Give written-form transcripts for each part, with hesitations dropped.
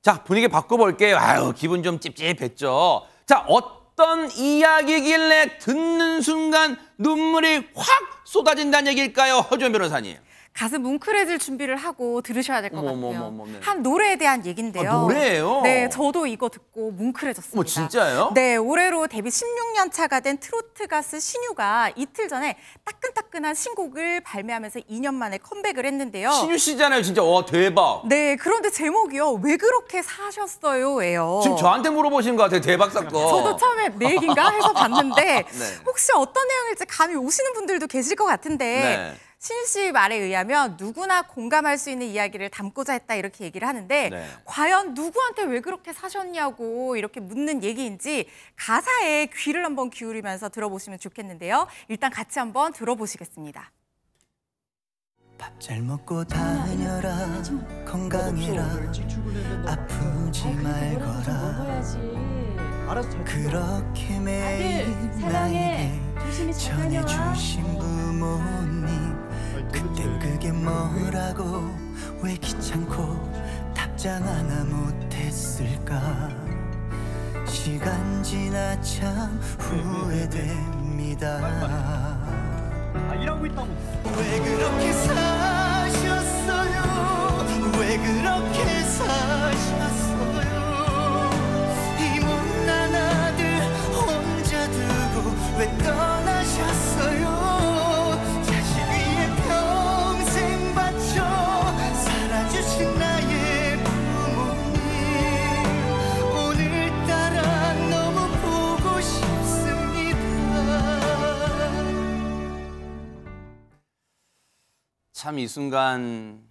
자, 분위기 바꿔볼게요. 아유, 기분 좀 찝찝했죠. 자, 어떤 이야기길래 듣는 순간 눈물이 확 쏟아진다는 얘기일까요? 허주연 변호사님. 가슴 뭉클해질 준비를 하고 들으셔야 될 것 같아요. 네. 한 노래에 대한 얘기인데요. 아, 노래예요? 네, 저도 이거 듣고 뭉클해졌습니다. 진짜요? 네, 올해로 데뷔 16년 차가 된 트로트 가수 신유가 이틀 전에 따끈따끈한 신곡을 발매하면서 2년 만에 컴백을 했는데요. 신유 씨잖아요, 진짜. 와, 대박. 네, 그런데 제목이요. 왜 그렇게 사셨어요?예요. 지금 저한테 물어보신 것 같아요, 대박 사건. 저도 처음에 내 얘기인가 해서 봤는데 네. 혹시 어떤 내용일지 감이 오시는 분들도 계실 것 같은데 네. 신유 씨 말에 의하면 누구나 공감할 수 있는 이야기를 담고자 했다 이렇게 얘기를 하는데 네. 과연 누구한테 왜 그렇게 사셨냐고 이렇게 묻는 얘기인지 가사에 귀를 한번 기울이면서 들어보시면 좋겠는데요. 일단 같이 한번 들어보시겠습니다. 밥 잘 먹고 다녀라 건강해라 아프지 말거라 그렇게 매일 나에게 전해주신 부모님 그땐 그게 뭐라고 왜 귀찮고 답장 하나 못했을까 시간 지나 참 후회됩니다 일하고 있다고. 왜 그렇게 사셨어요 왜 그렇게 사셨어요 이 못난 아들 혼자 두고 왜 떠나셨어요 자식 위에 평생 바쳐 살아주신 나의 부모님 오늘따라 너무 보고 싶습니다 참 이 순간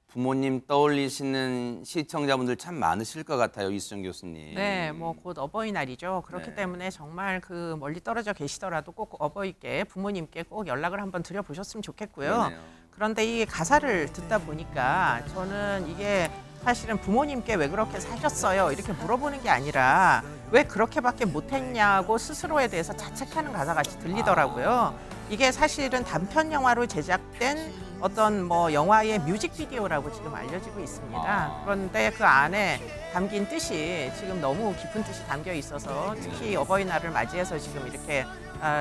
부모님 떠올리시는 시청자분들 참 많으실 것 같아요, 이수정 교수님. 네, 뭐 곧 어버이날이죠. 그렇기 네. 때문에 정말 그 멀리 떨어져 계시더라도 꼭 어버이께 부모님께 꼭 연락을 한번 드려보셨으면 좋겠고요. 그러네요. 그런데 이 가사를 듣다 보니까 저는 이게 사실은 부모님께 왜 그렇게 사셨어요? 이렇게 물어보는 게 아니라 왜 그렇게밖에 못했냐고 스스로에 대해서 자책하는 가사같이 들리더라고요. 이게 사실은 단편 영화로 제작된 어떤 뭐 영화의 뮤직비디오라고 지금 알려지고 있습니다. 그런데 그 안에 담긴 뜻이 지금 너무 깊은 뜻이 담겨 있어서 특히 어버이날을 맞이해서 지금 이렇게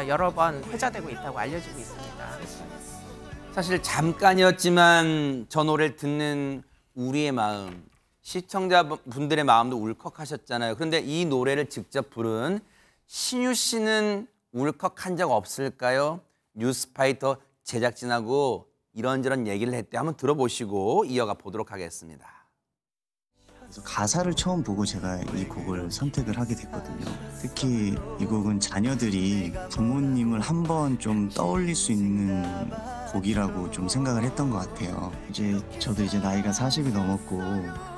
여러 번 회자되고 있다고 알려지고 있습니다. 사실 잠깐이었지만 저 노래를 듣는 우리의 마음, 시청자분들의 마음도 울컥하셨잖아요. 그런데 이 노래를 직접 부른 신유 씨는 울컥한 적 없을까요? 뉴스파이터 제작진하고 이런저런 얘기를 했대. 한번 들어보시고 이어가 보도록 하겠습니다. 그래서 가사를 처음 보고 제가 이 곡을 선택을 하게 됐거든요. 특히 이 곡은 자녀들이 부모님을 한번 좀 떠올릴 수 있는 곡이라고 좀 생각을 했던 것 같아요. 저도 이제 나이가 40이 넘었고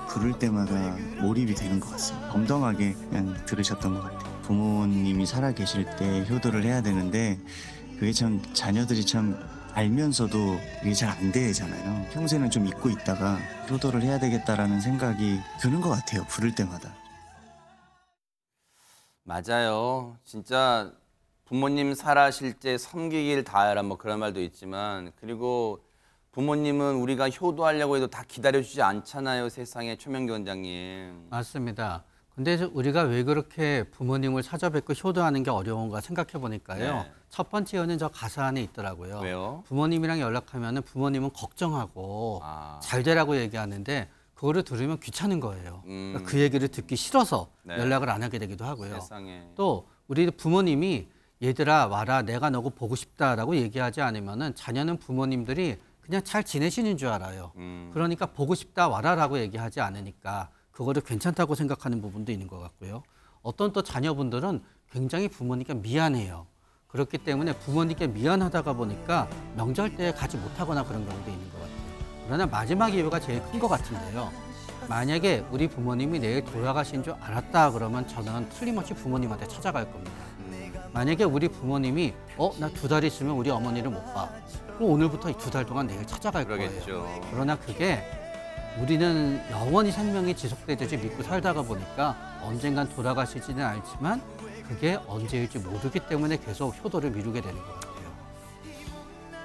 부를 때마다 몰입이 되는 것 같습니다. 덤덤하게 그냥 들으셨던 것 같아요. 부모님이 살아계실 때 효도를 해야 되는데 그게 참 자녀들이 참 알면서도 이게 잘 안 되잖아요. 평소에는 좀 잊고 있다가 효도를 해야 되겠다라는 생각이 드는 것 같아요. 부를 때마다. 맞아요. 진짜 부모님 살아실 때 섬기길 다해라 뭐 그런 말도 있지만 그리고 부모님은 우리가 효도하려고 해도 다 기다려주지 않잖아요. 세상에 최명기 원장님. 맞습니다. 근데 우리가 왜 그렇게 부모님을 찾아뵙고 효도하는 게 어려운가 생각해 보니까요. 네. 첫 번째 이유는 저 가사 안에 있더라고요. 왜요? 부모님이랑 연락하면 부모님은 걱정하고 잘 되라고 얘기하는데 그거를 들으면 귀찮은 거예요. 그러니까 그 얘기를 듣기 싫어서 네. 연락을 안 하게 되기도 하고요. 세상에. 또 우리 부모님이 얘들아 와라 내가 너고 보고 싶다라고 얘기하지 않으면은 자녀는 부모님들이 그냥 잘 지내시는 줄 알아요. 그러니까 보고 싶다 와라라고 얘기하지 않으니까 그거를 괜찮다고 생각하는 부분도 있는 것 같고요. 어떤 또 자녀분들은 굉장히 부모님께 미안해요. 그렇기 때문에 부모님께 미안하다가 보니까 명절 때 가지 못하거나 그런 경우도 있는 것 같아요. 그러나 마지막 이유가 제일 큰 것 같은데요. 만약에 우리 부모님이 내일 돌아가신 줄 알았다 그러면 저는 틀림없이 부모님한테 찾아갈 겁니다. 만약에 우리 부모님이 나 2달 있으면 우리 어머니를 못 봐. 그럼 오늘부터 2달 동안 내일 찾아갈 그러겠죠. 거예요. 그러나 그게 우리는 영원히 생명이 지속되듯이 믿고 살다가 보니까 언젠간 돌아가시지는 않지만 그게 언제일지 모르기 때문에 계속 효도를 미루게 되는 것 같아요.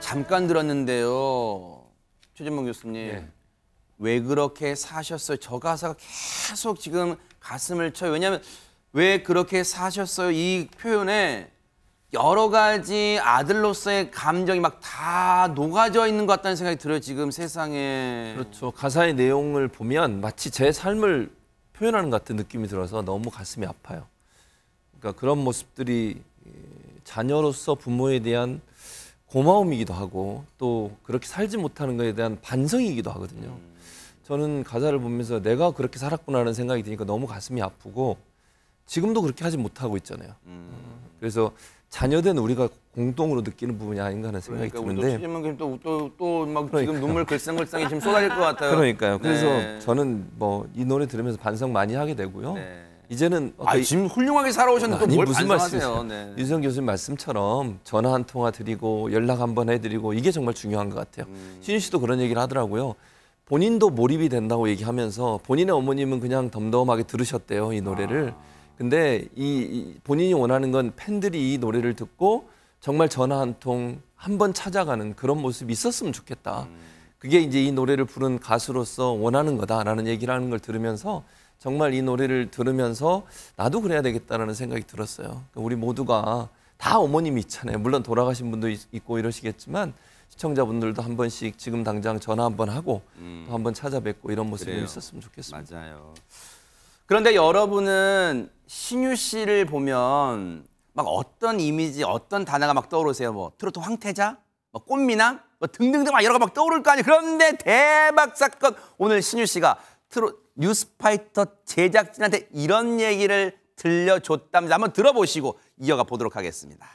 잠깐 들었는데요. 최진봉 교수님. 네. 왜 그렇게 사셨어요? 저 가사가 계속 지금 가슴을 쳐요. 왜냐하면 왜 그렇게 사셨어요? 이 표현에 여러 가지 아들로서의 감정이 막 다 녹아져 있는 것 같다는 생각이 들어요. 지금 세상에. 그렇죠. 가사의 내용을 보면 마치 제 삶을 표현하는 것 같은 느낌이 들어서 너무 가슴이 아파요. 그러니까 그런 모습들이 자녀로서 부모에 대한 고마움이기도 하고 또 그렇게 살지 못하는 것에 대한 반성이기도 하거든요. 저는 가사를 보면서 내가 그렇게 살았구나 하는 생각이 드니까 너무 가슴이 아프고 지금도 그렇게 하지 못하고 있잖아요. 그래서 자녀된 우리가 공동으로 느끼는 부분이 아닌가 하는 생각이 드는데 최진만 또막 지금 눈물 글썽글썽이 지금 쏟아질 것 같아요. 그러니까요. 그래서 네. 저는 뭐 이 노래 들으면서 반성 많이 하게 되고요. 네. 이제는 지금 훌륭하게 살아오셨는데 아니, 또 뭘 무슨 반성하세요. 말씀이세요? 네. 유성 교수님 말씀처럼 전화 한 통화 드리고 연락 한번 해드리고 이게 정말 중요한 것 같아요. 신유 씨도 그런 얘기를 하더라고요. 본인도 몰입이 된다고 얘기하면서 본인의 어머님은 그냥 덤덤하게 들으셨대요, 이 노래를. 근데 이 본인이 원하는 건 팬들이 이 노래를 듣고 정말 전화 한 통 한 번 찾아가는 그런 모습이 있었으면 좋겠다. 그게 이제 이 노래를 부른 가수로서 원하는 거다라는 얘기를 하는 걸 들으면서 정말 이 노래를 들으면서 나도 그래야 되겠다라는 생각이 들었어요. 그러니까 우리 모두가 다 어머님이 있잖아요. 물론 돌아가신 분도 있고 이러시겠지만 시청자분들도 한 번씩 지금 당장 전화 한 번 하고 또 한 번 찾아뵙고 이런 모습이 그래요. 있었으면 좋겠습니다. 맞아요. 그런데 여러분은 신유 씨를 보면 막 어떤 이미지, 어떤 단어가 막 떠오르세요? 뭐 트로트 황태자, 뭐 꽃미남, 뭐 등등등 막 여러 가 막 떠오를 거 아니에요. 그런데 대박 사건 오늘 신유 씨가 뉴스파이터 제작진한테 이런 얘기를 들려줬답니다. 한번 들어보시고 이어가 보도록 하겠습니다.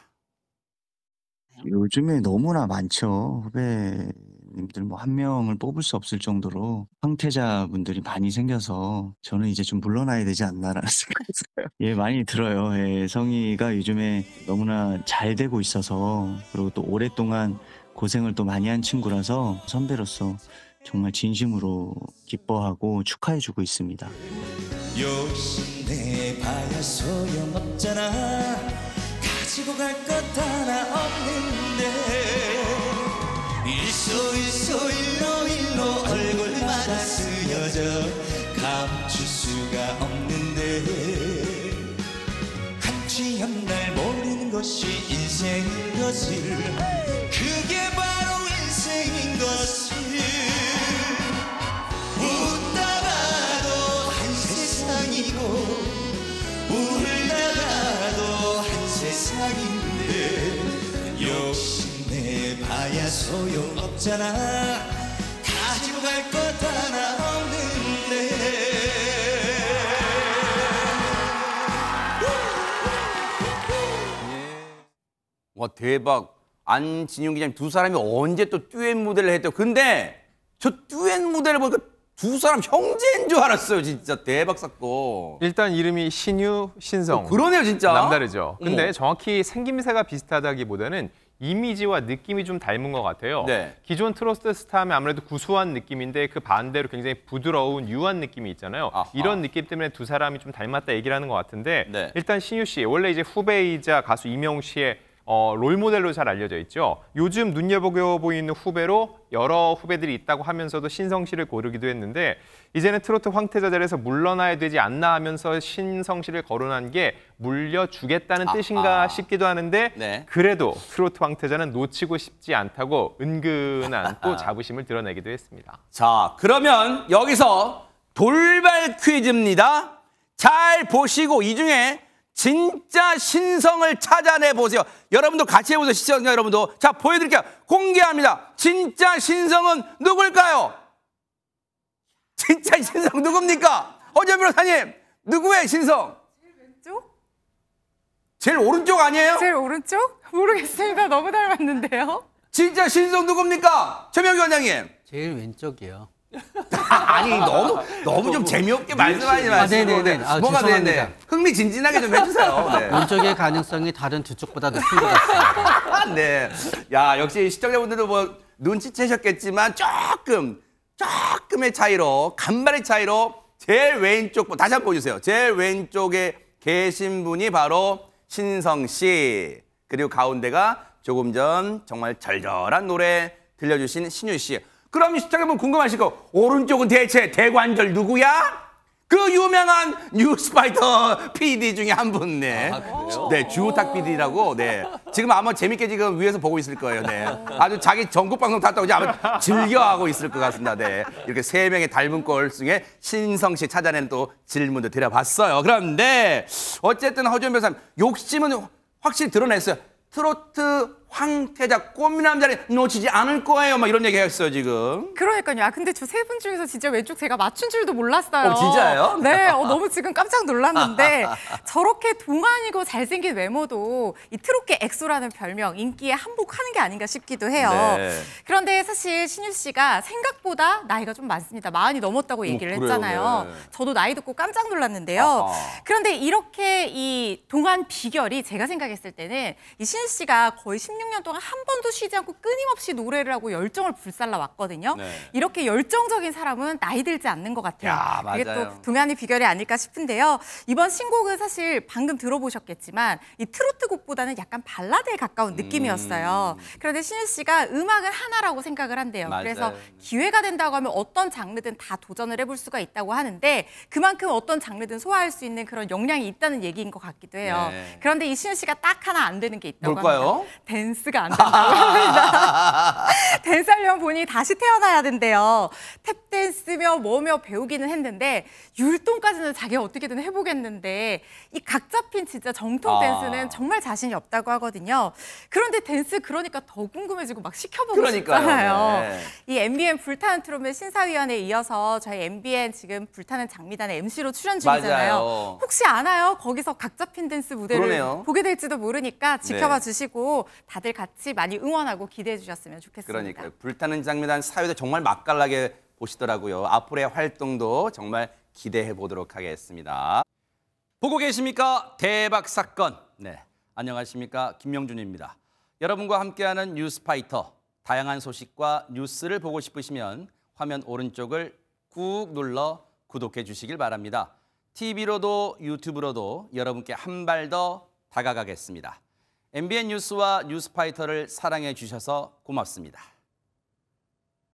요즘에 너무나 많죠. 후배님들 뭐 한 명을 뽑을 수 없을 정도로 황태자분들이 많이 생겨서 저는 이제 좀 물러나야 되지 않나라는 생각이 들어요. 예, 많이 들어요. 예, 성희가 요즘에 너무나 잘 되고 있어서 그리고 또 오랫동안 고생을 또 많이 한 친구라서 선배로서 정말 진심으로 기뻐하고 축하해주고 있습니다. 욕심내봐야 소용없잖아. 가지고 갈 것 하나 없는데 일소 일로 얼굴마다 쓰여져 감출 수가 없는데 한치 한날 모르는 것이 인생인 것을 그게 바로 인생인 것을 웃다가도 한 세상이고 울다가도 한 세상인데 욕심내봐야 소용없잖아. 가지고 갈 것 하나 없는데 와 대박. 안진용 기자님 두 사람이 언제 또 듀엣 무대를 했대요. 근데 저 듀엣 무대를 보니까 두 사람 형제인 줄 알았어요. 진짜 대박 사건. 일단 이름이 신유, 신성. 그러네요 진짜. 남다르죠. 근데 어머. 정확히 생김새가 비슷하다기보다는 이미지와 느낌이 좀 닮은 것 같아요. 네. 기존 트로트 스타 하면 아무래도 구수한 느낌인데 그 반대로 굉장히 부드러운 유한 느낌이 있잖아요. 아하. 이런 느낌 때문에 두 사람이 좀 닮았다 얘기를 하는 것 같은데 네. 일단 신유 씨, 원래 이제 후배이자 가수 이명웅 씨의 롤모델로 잘 알려져 있죠. 요즘 눈여겨보고 보이는 후배로 여러 후배들이 있다고 하면서도 신성 씨를 고르기도 했는데 이제는 트로트 황태자 자리에서 물러나야 되지 않나 하면서 신성 씨를 거론한 게 물려주겠다는 뜻인가 싶기도 하는데 네. 그래도 트로트 황태자는 놓치고 싶지 않다고 은근한 또 자부심을 드러내기도 했습니다. 자 그러면 여기서 돌발 퀴즈입니다. 잘 보시고 이 중에 진짜 신성을 찾아내 보세요. 여러분도 같이 해보세요. 시청자 여러분도. 자 보여드릴게요. 공개합니다. 진짜 신성은 누굴까요? 진짜 신성 누굽니까? 허재 변호사님 누구의 신성? 왼쪽? 제일 오른쪽 아니에요? 제일 오른쪽? 모르겠습니다. 너무 닮았는데요. 진짜 신성 누굽니까? 최명기 원장님. 제일 왼쪽이요. 아니 너무 좀 재미없게 말씀하지 마시고. 네네네. 아, 뭐가 죄송합니다. 되는데 흥미진진하게 좀 해주세요. 네. 왼쪽의 가능성이 다른 두 쪽보다 높은 것 같습니다. 네. 야, 역시 시청자분들도 뭐 눈치채셨겠지만 조금의 차이로, 간발의 차이로 제일 왼쪽, 다시 한번 보여주세요. 제일 왼쪽에 계신 분이 바로 신성 씨. 그리고 가운데가 조금 전 정말 절절한 노래 들려주신 신유 씨. 그럼 시청자분 궁금하실 거 오른쪽은 대체 대관절 누구야? 그 유명한 뉴스파이터 PD 중에 한 분, 네. 네, 주호탁 PD라고, 네. 지금 아마 재밌게 지금 위에서 보고 있을 거예요, 네. 아주 자기 전국 방송 탔다고 이제 아마 즐겨하고 있을 것 같습니다, 네. 이렇게 3명의 닮은 꼴 중에 신성 씨 찾아낸 또 질문도 드려봤어요. 그런데 어쨌든 허지원 변호사님, 욕심은 확실히 드러냈어요. 트로트 황태자 꽃미남자리 놓치지 않을 거예요. 막 이런 얘기 했어요, 지금. 그러니까요. 아, 근데 저 3분 중에서 진짜 왼쪽 제가 맞춘 줄도 몰랐어요. 진짜예요? 네, 너무 지금 깜짝 놀랐는데 저렇게 동안이고 잘생긴 외모도 이 트롯계 엑소라는 별명 인기에 한몫하는 게 아닌가 싶기도 해요. 네. 그런데 사실 신유 씨가 생각보다 나이가 좀 많습니다. 40이 넘었다고 얘기를 그래요? 했잖아요. 네. 저도 나이 듣고 깜짝 놀랐는데요. 아하. 그런데 이렇게 이 동안 비결이 제가 생각했을 때는 이 신유 씨가 거의 16년 동안 한 번도 쉬지 않고 끊임없이 노래를 하고 열정을 불살라 왔거든요. 네. 이렇게 열정적인 사람은 나이 들지 않는 것 같아요. 야, 이게 맞아요. 또 동안의 비결이 아닐까 싶은데요. 이번 신곡은 사실 방금 들어보셨겠지만 이 트로트 곡보다는 약간 발라드에 가까운 느낌이었어요. 그런데 신유 씨가 음악은 하나라고 생각을 한대요. 맞아요. 그래서 기회가 된다고 하면 어떤 장르든 다 도전을 해볼 수가 있다고 하는데 그만큼 어떤 장르든 소화할 수 있는 그런 역량이 있다는 얘기인 것 같기도 해요. 네. 그런데 이 신유 씨가 딱 하나 안 되는 게 있다고 뭘까요? 합니다. 댄스가 안 된다고 합니다. 댄스 하려면 본인이 다시 태어나야 된대요. 탭댄스며 뭐며 배우기는 했는데 율동까지는 자기가 어떻게든 해보겠는데 이 각 잡힌 진짜 정통 댄스는 정말 자신이 없다고 하거든요. 그런데 댄스 그러니까 더 궁금해지고 막 시켜보고 그러니까요. 싶잖아요. 네. 이 MBN 불타는 트롯의 심사위원회에 이어서 저희 MBN 지금 불타는 장미단의 MC로 출연 중이잖아요. 맞아요. 혹시 아나요? 거기서 각 잡힌 댄스 무대를 그러네요. 보게 될지도 모르니까 지켜봐 네. 주시고 다들 같이 많이 응원하고 기대해 주셨으면 좋겠습니다. 그러니까요. 불타는 장미단 사회도 정말 맛깔나게 보시더라고요. 앞으로의 활동도 정말 기대해 보도록 하겠습니다. 보고 계십니까? 대박 사건. 네, 안녕하십니까? 김명준입니다. 여러분과 함께하는 뉴스파이터. 다양한 소식과 뉴스를 보고 싶으시면 화면 오른쪽을 꾹 눌러 구독해 주시길 바랍니다. TV로도 유튜브로도 여러분께 한 발 더 다가가겠습니다. MBN 뉴스와 뉴스파이터를 사랑해 주셔서 고맙습니다.